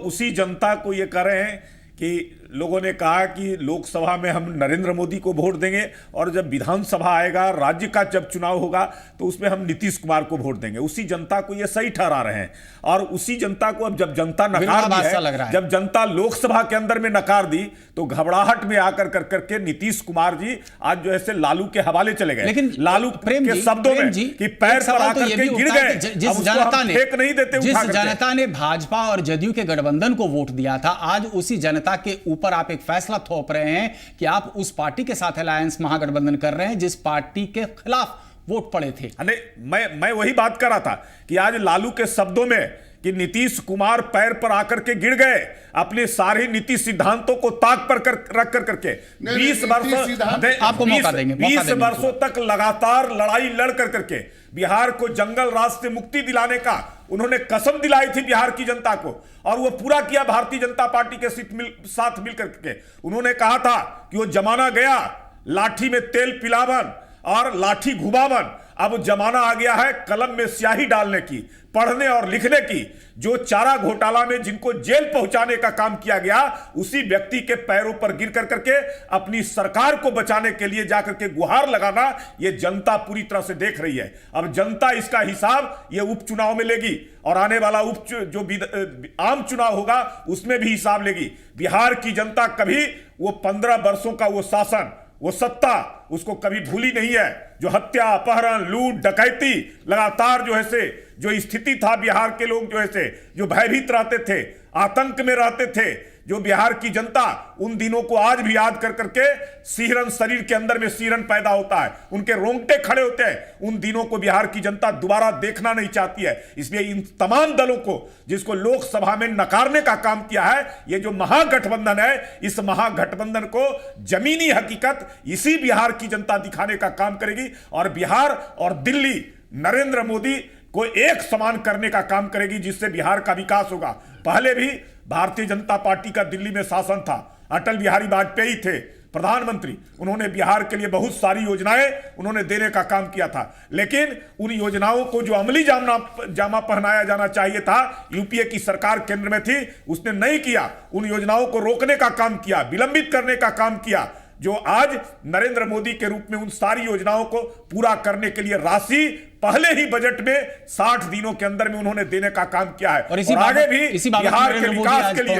Speaker 6: उसी जनता को ये कर रहे हैं कि लोगों ने कहा कि लोकसभा में हम नरेंद्र मोदी को वोट देंगे और जब विधानसभा आएगा, राज्य का जब चुनाव होगा तो उसमें हम नीतीश कुमार को वोट देंगे। उसी जनता को ये सही ठहरा रहे हैं और उसी जनता को अब जब जनता नकार दी है, जब जनता लोकसभा के अंदर में नकार दी तो घबराहट में आकर कर करके नीतीश कुमार जी आज जो है लालू के हवाले चले गए।
Speaker 1: लेकिन
Speaker 6: लालू के शब्दों में कि पैर पर आकर के गिर गए,
Speaker 1: जिस जनता ने भाजपा और जदयू के गठबंधन को वोट दिया था, आज उसी जनता के ऊपर आप एक फैसला थोप रहे हैं कि आप उस पार्टी के साथ अलायंस महागठबंधन कर रहे हैं जिस पार्टी के खिलाफ वोट पड़े थे।
Speaker 6: मैं वही बात कर रहा था कि आज लालू के शब्दों में कि नीतीश कुमार पैर पर आकर के गिर गए अपने सारे नीति सिद्धांतों को ताक पर रख कर करके 20 वर्षों तक लगातार लड़ाई लड़ कर करके बिहार को जंगल राज से मुक्ति दिलाने का उन्होंने कसम दिलाई थी बिहार की जनता को, और वो पूरा किया भारतीय जनता पार्टी के साथ मिलकर के। उन्होंने कहा था कि वो जमाना गया लाठी में तेल पिलावन और लाठी घुमावन, अब जमाना आ गया है कलम में स्याही डालने की, पढ़ने और लिखने की। जो चारा घोटाला में जिनको जेल पहुंचाने का काम किया गया, उसी व्यक्ति के पैरों पर गिर कर करके अपनी सरकार को बचाने के लिए जाकर के गुहार लगाना, ये जनता पूरी तरह से देख रही है। अब जनता इसका हिसाब ये उपचुनाव में लेगी, और आने वाला आम चुनाव होगा उसमें भी हिसाब लेगी। बिहार की जनता कभी वो 15 वर्षों का वो शासन, वो सत्ता उसको कभी भूली नहीं है। जो हत्या, अपहरण, लूट, डकैती लगातार जो है से जो स्थिति था, बिहार के लोग जो है से जो भयभीत रहते थे, आतंक में रहते थे, जो बिहार की जनता उन दिनों को आज भी याद कर करके सिहरन, शरीर के अंदर में सिहरन पैदा होता है, उनके रोंगटे खड़े होते हैं। उन दिनों को बिहार की जनता दोबारा देखना नहीं चाहती है। इसलिए इन तमाम दलों को, जिसको लोकसभा में नकारने का काम किया है, ये जो महागठबंधन है, इस महागठबंधन को जमीनी हकीकत इसी बिहार की जनता दिखाने का काम करेगी, और बिहार और दिल्ली नरेंद्र मोदी को एक समान करने का काम करेगी, जिससे बिहार का विकास होगा। पहले भी भारतीय जनता पार्टी का दिल्ली में शासन था, अटल बिहारी वाजपेयी थे प्रधानमंत्री, उन्होंने बिहार के लिए बहुत सारी योजनाएं उन्होंने देने का काम किया था। लेकिन उन योजनाओं को जो अमली जामा पहनाया जाना चाहिए था, यूपीए की सरकार केंद्र में थी, उसने नहीं किया। उन योजनाओं को रोकने का काम किया, विलंबित करने का काम किया, जो आज नरेंद्र मोदी के रूप में उन सारी योजनाओं को पूरा करने के लिए राशि पहले ही बजट में 60 दिनों के अंदर में उन्होंने देने का काम किया है। और आगे भी बिहार के विकास के लिए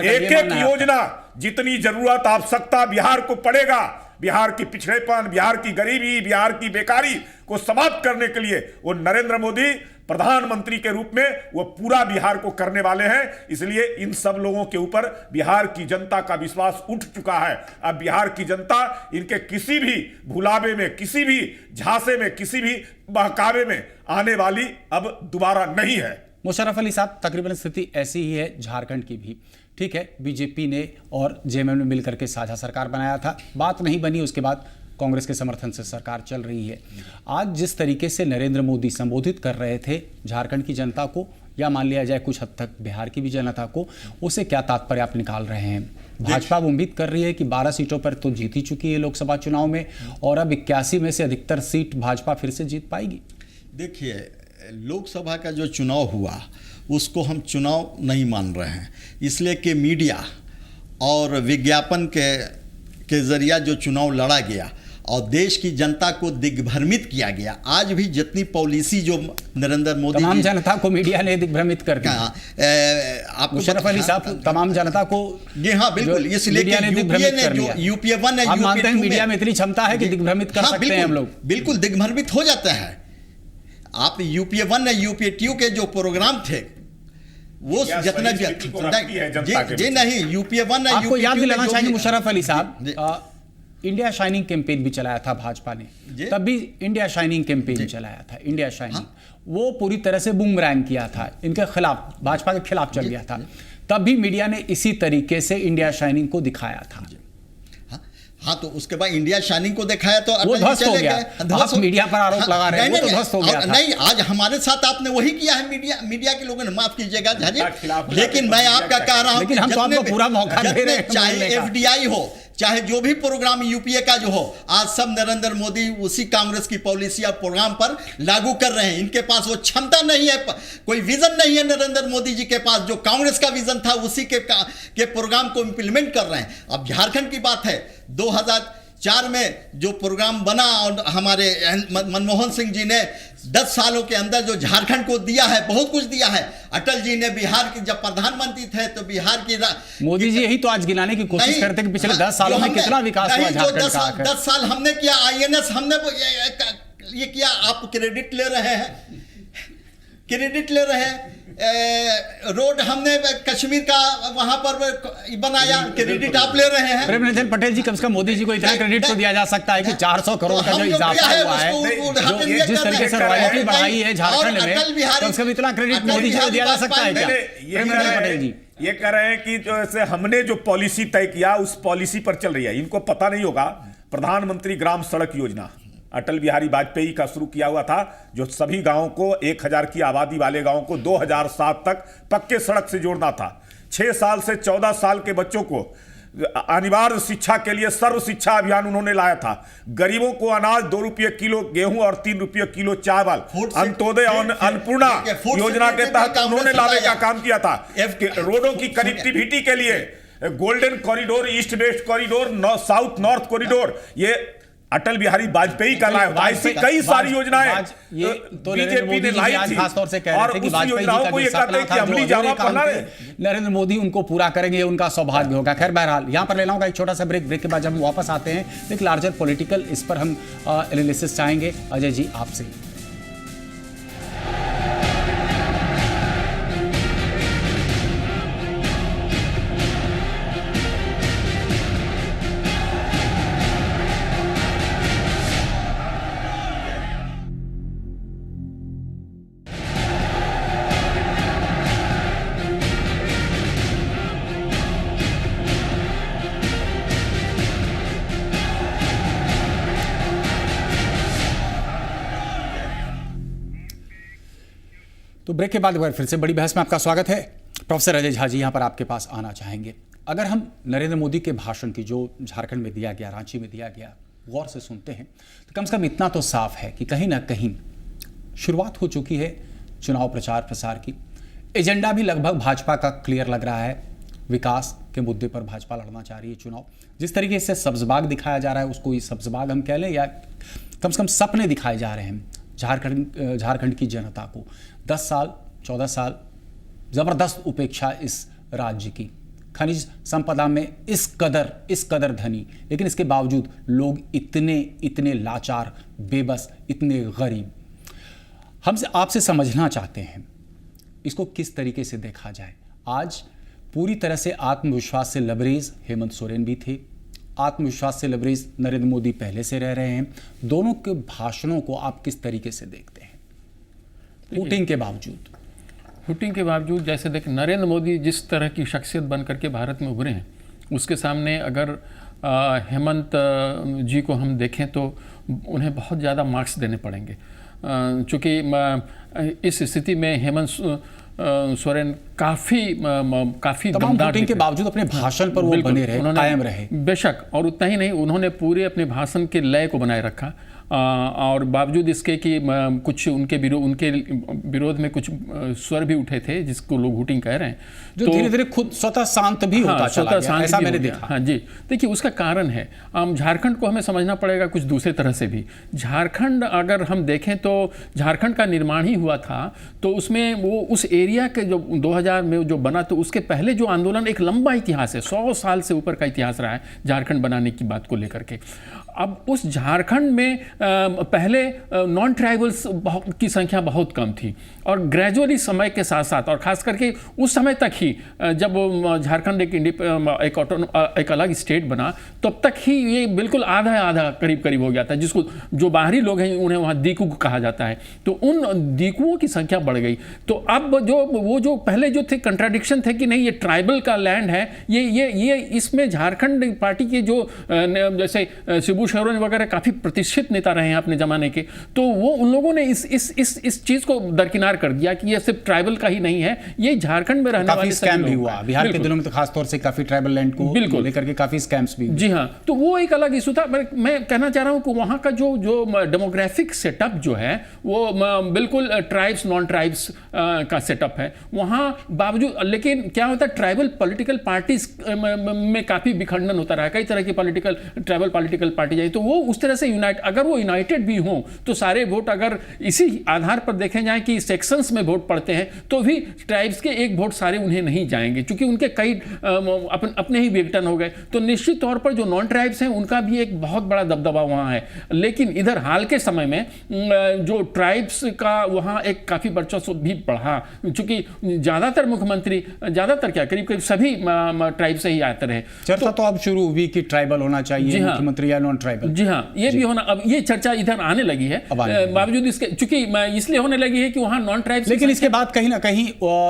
Speaker 6: एक एक योजना, जितनी जरूरत आवश्यकता बिहार को पड़ेगा, बिहार की पिछड़ेपन, बिहार की गरीबी, बिहार की बेकारी को समाप्त करने के लिए वो नरेंद्र मोदी प्रधानमंत्री के रूप में वो पूरा बिहार को करने वाले हैं। इसलिए इन सब लोगों के ऊपर बिहार की जनता का विश्वास उठ चुका है। अब बिहार की जनता इनके किसी भी भुलावे में, किसी भी झांसे में, किसी भी बहकावे में आने वाली अब दोबारा नहीं है।
Speaker 1: मुशर्रफ अली साहब, तकरीबन स्थिति ऐसी ही है झारखंड की भी। ठीक है, बीजेपी ने और जेएमएम ने मिलकर के साझा सरकार बनाया था, बात नहीं बनी, उसके बाद कांग्रेस के समर्थन से सरकार चल रही है। आज जिस तरीके से नरेंद्र मोदी संबोधित कर रहे थे झारखंड की जनता को, या मान लिया जाए कुछ हद तक बिहार की भी जनता को, उसे क्या तात्पर्य आप निकाल रहे हैं? भाजपा उम्मीद कर रही है कि 12 सीटों पर तो जीत ही चुकी है लोकसभा चुनाव में, और अब 81 में से अधिकतर सीट भाजपा फिर से जीत पाएगी।
Speaker 7: देखिए, लोकसभा का जो चुनाव हुआ उसको हम चुनाव नहीं मान रहे हैं, इसलिए कि मीडिया और विज्ञापन के जरिया जो चुनाव लड़ा गया और देश की जनता को दिग्भ्रमित किया गया। आज भी जितनी पॉलिसी जो नरेंद्र मोदी,
Speaker 1: तमाम जनता को मीडिया ने दिग्भ्रमित कर दिया।
Speaker 7: आपको
Speaker 1: मुशर्रफ अली साहब, तमाम जनता को,
Speaker 7: जी हाँ बिल्कुल, इसलिए यूपीए 1 है,
Speaker 1: आप मानते हैं मीडिया में इतनी क्षमता है कि दिग्भ्रमित कर सकते हैं हम लोग?
Speaker 7: बिल्कुल दिग्भ्रमित हो जाते हैं। आप यूपीए 1 है, यूपीए 2 के जो प्रोग्राम थे वो जितना जी नहीं, यूपीए 1 है,
Speaker 1: आपको याद दिलाना चाहिए मुशर्रफ अली साहब, इंडिया शाइनिंग कैंपेन भी चलाया था भाजपा ने, तब भी इंडिया शाइनिंग कैंपेन चलाया था, इंडिया शाइनिंग, वो पूरी तरह से बूमरैंग किया था, इनके खिलाफ, भाजपा के खिलाफ चल गया था। तब भी मीडिया ने इसी तरीके से इंडिया शाइनिंग को दिखाया था।
Speaker 7: हाँ, तो उसके बाद इंडिया शाइनिंग को दिखाया तो
Speaker 1: वो ध्वस्त हो गया। आप मीडिया पर आरोप लगा रहे हैं, वो तो ध्वस्त हो गया था।
Speaker 7: नहीं, आज हमारे साथ आपने वही किया है, मीडिया के लोगों ने, माफ कीजिएगा, लेकिन मैं आपका कह रहा हूं,
Speaker 1: लेकिन हम तो आपको पूरा मौका दे रहे हैं,
Speaker 7: चाहे एफडीआई हो, चाहे जो भी प्रोग्राम यूपीए का जो हो, आज सब नरेंद्र मोदी उसी कांग्रेस की पॉलिसी और प्रोग्राम पर लागू कर रहे हैं। इनके पास वो क्षमता नहीं है, कोई विजन नहीं है नरेंद्र मोदी जी के पास। जो कांग्रेस का विजन था उसी के प्रोग्राम को इंप्लीमेंट कर रहे हैं। अब झारखंड की बात है, 2004 में जो प्रोग्राम बना और हमारे मनमोहन सिंह जी ने 10 सालों के अंदर जो झारखंड को दिया है, बहुत कुछ दिया है। अटल जी ने बिहार की जब प्रधानमंत्री थे तो बिहार की,
Speaker 1: मोदी जी यही तो आज गिनाने की कोशिश करते हैं कि पिछले 10 सालों में कितना विकास हुआ झारखंड का।
Speaker 7: 10 साल हमने किया, INS हमने ये किया, आप क्रेडिट ले रहे हैं, क्रेडिट ले रहे हैं। रोड हमने कश्मीर का वहां पर बनाया, क्रेडिट आप ले रहे हैं।
Speaker 1: प्रेमचंद पटेल जी, कम से कम मोदी जी को इतना क्रेडिट तो दिया जा सकता है कि 400 करोड़ का जो इजाफा हुआ है, जिस तरीके से रॉयल्टी बढ़ाई है झारखंड में, कम से कम इतना क्रेडिट मोदी जी को दिया जा सकता है क्या? प्रेमचंद पटेल जी
Speaker 6: ये कह रहे हैं कि जैसे हमने जो पॉलिसी तय किया उस पॉलिसी पर चल रही है। इनको पता नहीं होगा, प्रधानमंत्री ग्राम सड़क योजना अटल बिहारी वाजपेयी का शुरू किया हुआ था, जो सभी गांवों को 1000 की आबादी वाले गांवों को 2007 तक पक्के सड़क से जोड़ना था। 6 साल से 14 साल के बच्चों को अनिवार्य शिक्षा के लिए सर्व शिक्षा अभियान उन्होंने लाया था। गरीबों को अनाज 2 रुपये किलो गेहूं और 3 रुपये किलो चावल, अंत्योदय और अन्नपूर्णा योजना के तहत उन्होंने लाने का काम किया था। रोडों की कनेक्टिविटी के लिए golden corridor, east west corridor, south north corridor, ये अटल बिहारी वाजपेयी का लाया था। ऐसी कई सारी योजनाएं बीजेपी ने लाई थी
Speaker 1: खासतौर से कह रहे थे कि वाजपेयी जी का जो सपना था, जो अधूरे काम थे, नरेंद्र मोदी उनको पूरा करेंगे, उनका सौभाग्य होगा। खैर बहरहाल यहाँ पर लेना होगा एक छोटा सा ब्रेक के बाद जब हम वापस आते हैं एक लार्जर पॉलिटिकल इस पर हम एनालिसिस चाहेंगे अजय जी आपसे। तो ब्रेक के बाद फिर से बड़ी बहस में आपका स्वागत है। प्रोफेसर अजय झा जी यहाँ पर आपके पास आना चाहेंगे। अगर हम नरेंद्र मोदी के भाषण की जो झारखंड में दिया गया, रांची में दिया गया, गौर से सुनते हैं तो कम से कम इतना तो साफ है कि कहीं ना कहीं शुरुआत हो चुकी है चुनाव प्रचार प्रसार की। एजेंडा भी लगभग भाजपा का क्लियर लग रहा है। विकास के मुद्दे पर भाजपा लड़ना चाह रही है चुनाव। जिस तरीके से सब्जबाग दिखाया जा रहा है, उसको सब्जबाग हम कह लें या कम से कम सपने दिखाए जा रहे हैं झारखंड की जनता को। 10 साल 14 साल जबरदस्त उपेक्षा इस राज्य की, खनिज संपदा में इस कदर धनी, लेकिन इसके बावजूद लोग इतने लाचार, बेबस, इतने गरीब। हमसे आपसे समझना चाहते हैं इसको किस तरीके से देखा जाए। आज पूरी तरह से आत्मविश्वास से लबरेज हेमंत सोरेन भी थे, आत्मविश्वास से लबरेज नरेंद्र मोदी पहले से रह रहे हैं। दोनों के भाषणों को आप किस तरीके से देखते हैं हुटिंग के बावजूद? जैसे देख, नरेंद्र मोदी जिस तरह की शख्सियत बन करके भारत में उभरे हैं, उसके सामने अगर हेमंत जी को हम देखें तो उन्हें बहुत ज़्यादा मार्क्स देने पड़ेंगे, चूँकि इस स्थिति में हेमंत सोरेन काफ़ी दमदार के बावजूद अपने भाषण पर वो बने रहे, कायम रहे।
Speaker 9: बेशक, और उतना ही नहीं, उन्होंने पूरे अपने भाषण के लय को बनाए रखा, और बावजूद इसके कि कुछ उनके विरोध में कुछ स्वर भी उठे थे जिसको लोग हुटिंग कह रहे हैं,
Speaker 1: जो धीरे धीरे खुद स्वतः शांत भी होता चला गया, ऐसा मैंने देखा।
Speaker 9: हाँ जी, देखिए उसका कारण है झारखंड को हमें समझना पड़ेगा कुछ दूसरे तरह से भी। झारखंड अगर हम देखें तो झारखंड का निर्माण ही हुआ था तो उसमें वो उस एरिया के जो 2000 में जो बना, तो उसके पहले जो आंदोलन, एक लंबा इतिहास है, 100 साल से ऊपर का इतिहास रहा है झारखंड बनाने की बात को लेकर के। अब उस झारखंड में पहले नॉन ट्राइबल्स की संख्या बहुत कम थी, और ग्रेजुअली समय के साथ साथ, और ख़ास करके उस समय तक ही जब झारखंड एक अलग स्टेट बना, तब तक ही ये बिल्कुल आधा करीब हो गया था, जिसको जो बाहरी लोग हैं उन्हें वहाँ दीकू कहा जाता है। तो उन दीकुओं की संख्या बढ़ गई। तो अब जो पहले जो थे कंट्राडिक्शन थे कि नहीं ये ट्राइबल का लैंड है, ये इसमें झारखंड पार्टी के जो जैसे शिबू सोरेन वगैरह काफ़ी प्रतिष्ठित नेता रहे हैं अपने ज़माने के, तो वो उन लोगों ने इस चीज़ को दरकिनार कर दिया कि ये सिर्फ ट्राइबल का ही नहीं है, ये झारखंड में रहने वाले
Speaker 1: स्कैम भी हुआ बिहार के दिनों में, तो खासतौर से काफ़ी ट्राइबल लैंड को लेकर के काफ़ी स्कैम्स भी।
Speaker 9: जी हाँ, तो वो एक अलग इशू था। मैं कहना चाह रहा हूँ कि वहाँ का जो डेमोग्राफिक सेटअप जो है वो बिल्कुल ट्राइब्स नॉन ट्राइब्स का सेटअप है वहाँ बावजूद। लेकिन क्या होता है, ट्राइबल पॉलिटिकल पार्टीज में काफ़ी विखंडन होता रहा है। कई तरह की ट्राइबल पॉलिटिकल पार्टी बांटी जाए, तो वो उस तरह से अगर वो यूनाइटेड भी हों तो सारे वोट अगर इसी आधार पर देखे जाए कि सेक्शंस में वोट पड़ते हैं तो भी ट्राइब्स के एक वोट सारे उन्हें नहीं जाएंगे, क्योंकि उनके कई अपने ही विघटन हो गए। तो निश्चित तौर पर जो नॉन ट्राइब्स हैं उनका भी एक बहुत बड़ा दबदबा वहाँ है। लेकिन इधर हाल के समय में जो ट्राइब्स का वहाँ एक काफ़ी वर्चस्व भी बढ़ा, चूंकि ज़्यादातर मुख्यमंत्री करीब करीब सभी ट्राइब से ही आते रहे।
Speaker 1: चर्चा तो अब शुरू हुई कि ट्राइबल होना चाहिए मुख्यमंत्री या नॉन ट्राइबल।
Speaker 9: जी हाँ, ये भी होना, अब ये चर्चा इधर आने लगी है, बावजूद इसके चूंकि इसलिए होने लगी है कि वहाँ नॉन ट्राइब्स,
Speaker 1: लेकिन इसके बाद कहीं ना कहीं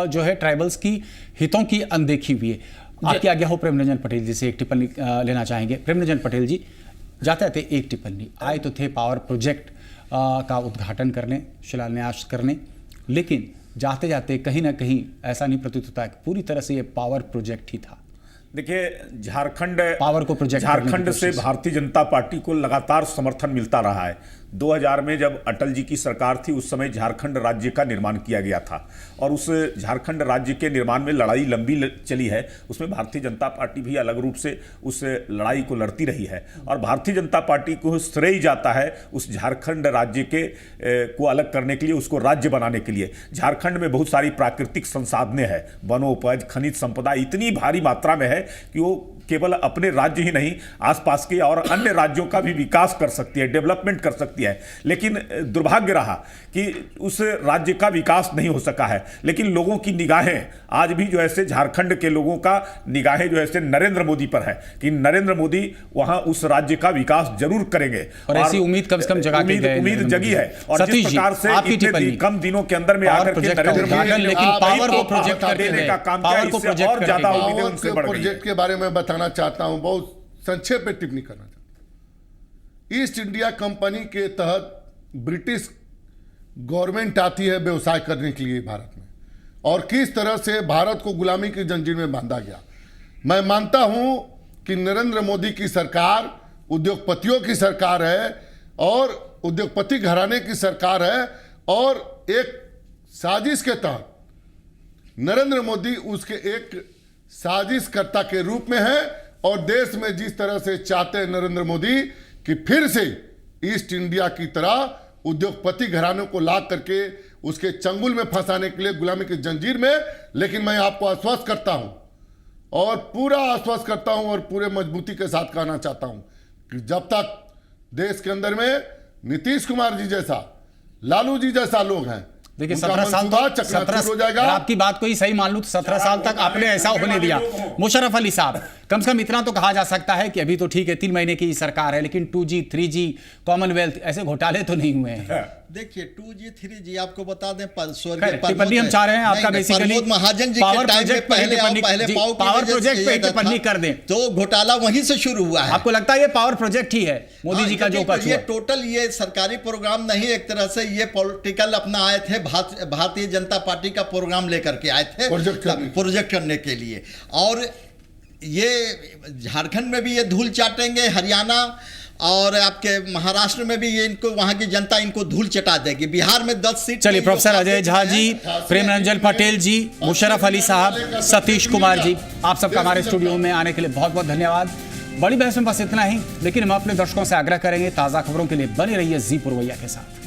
Speaker 1: जो है ट्राइबल्स की हितों की अनदेखी हुई है। आपकी आज्ञा हो प्रेम रंजन पटेल जी से एक टिप्पणी लेना चाहेंगे। प्रेम रंजन पटेल जी, जाते जाते एक टिप्पणी, आए तो थे पावर प्रोजेक्ट का उद्घाटन करने, शिलान्यास करने, लेकिन जाते जाते कहीं ना कहीं ऐसा नहीं प्रतीत होता है कि पूरी तरह से ये पावर प्रोजेक्ट ही था।
Speaker 6: देखिए, झारखंड से भारतीय जनता पार्टी को लगातार समर्थन मिलता रहा है। 2000 में जब अटल जी की सरकार थी उस समय झारखंड राज्य का निर्माण किया गया था और उस झारखंड राज्य के निर्माण में लड़ाई लंबी चली है। उसमें भारतीय जनता पार्टी भी अलग रूप से उस लड़ाई को लड़ती रही है और भारतीय जनता पार्टी को श्रेय जाता है उस झारखंड राज्य के को अलग करने के लिए, उसको राज्य बनाने के लिए। झारखंड में बहुत सारी प्राकृतिक संसाधनें हैं, वनोपज, खनिज संपदा इतनी भारी मात्रा में है कि वो केवल अपने राज्य ही नहीं आसपास के और अन्य राज्यों का भी विकास कर सकती है, डेवलपमेंट कर सकती है। लेकिन दुर्भाग्य रहा कि उस राज्य का विकास नहीं हो सका है। लेकिन लोगों की निगाहें आज भी जो है झारखंड के लोगों का निगाहें जो है नरेंद्र मोदी पर है कि नरेंद्र मोदी वहां उस राज्य का विकास जरूर करेंगे
Speaker 1: और ऐसी उम्मीद कम से कम
Speaker 6: उम्मीद जगी है। और जिस प्रकार से इतने कम दिनों के अंदर में आकर के नरेंद्र मोदी
Speaker 1: लेकिन पावर को प्रोजेक्ट
Speaker 6: देने का काम किया, इससे और ज्यादा उम्मीदें उनसे बढ़ गई।
Speaker 8: प्रोजेक्ट के बारे में बताना चाहता हूं, बहुत संक्षेप में टिप्पणी करना चाहता हूं। ईस्ट इंडिया कंपनी के तहत ब्रिटिश गवर्नमेंट आती है व्यवसाय करने के लिए भारत में, और किस तरह से भारत को गुलामी की जंजीर में बांधा गया। मैं मानता हूं कि नरेंद्र मोदी की सरकार उद्योगपतियों की सरकार है और उद्योगपति घराने की सरकार है, और एक साजिश के तहत नरेंद्र मोदी उसके एक साजिशकर्ता के रूप में है। और देश में जिस तरह से चाहते हैं नरेंद्र मोदी कि फिर से ईस्ट इंडिया की तरह उद्योगपति घरानों को ला करके उसके चंगुल में फंसाने के लिए, गुलामी की जंजीर में। लेकिन मैं आपको आश्वस्त करता हूं और पूरा आश्वस्त करता हूं और पूरे मजबूती के साथ कहना चाहता हूं कि जब तक देश के अंदर में नीतीश कुमार जी जैसा, लालू जी जैसा लोग हैं,
Speaker 1: देखिए 17 साल तक हो जाएगा। आपकी बात को ही सही मान लूं तो 17 साल तक आपने ऐसा होने दिया। मुशर्रफ अली साहब, कम से कम इतना तो कहा जा सकता है कि अभी तो ठीक है 3 महीने की सरकार है, लेकिन 2G 3G कॉमनवेल्थ ऐसे घोटाले तो नहीं हुए हैं।
Speaker 7: देखिए 2G 3G आपको बता दें,
Speaker 1: टिप्पणी हम चाह रहे हैं आपका बेसिकली
Speaker 7: महाजन जी के टाइम में पहले
Speaker 1: पावर प्रोजेक्ट पे टिप्पणी कर दें
Speaker 7: तो घोटाला वहीं से शुरू हुआ है।
Speaker 1: आपको लगता है ये पावर प्रोजेक्ट ही है मोदी जी का जो कुछ
Speaker 7: ये टोटल ये सरकारी प्रोग्राम नहीं, एक तरह से ये पॉलिटिकल अपना आए थे, भारतीय जनता पार्टी का प्रोग्राम लेकर के आए थे प्रोजेक्ट करने के लिए। और ये झारखंड में भी ये धूल चाटेंगे, हरियाणा और आपके महाराष्ट्र में भी ये इनको, वहां की जनता इनको धूल चटा देगी। बिहार में 10 सीट।
Speaker 1: चलिए, प्रोफेसर अजय झा जी, प्रेम रंजन पटेल जी, मुशर्रफ अली साहब, सतीश कुमार जी, आप सबका हमारे स्टूडियो में आने के लिए बहुत बहुत धन्यवाद। बड़ी बहस में बस इतना ही, लेकिन हम अपने दर्शकों से आग्रह करेंगे ताज़ा खबरों के लिए बने रहिए जी पुरवैया के साथ।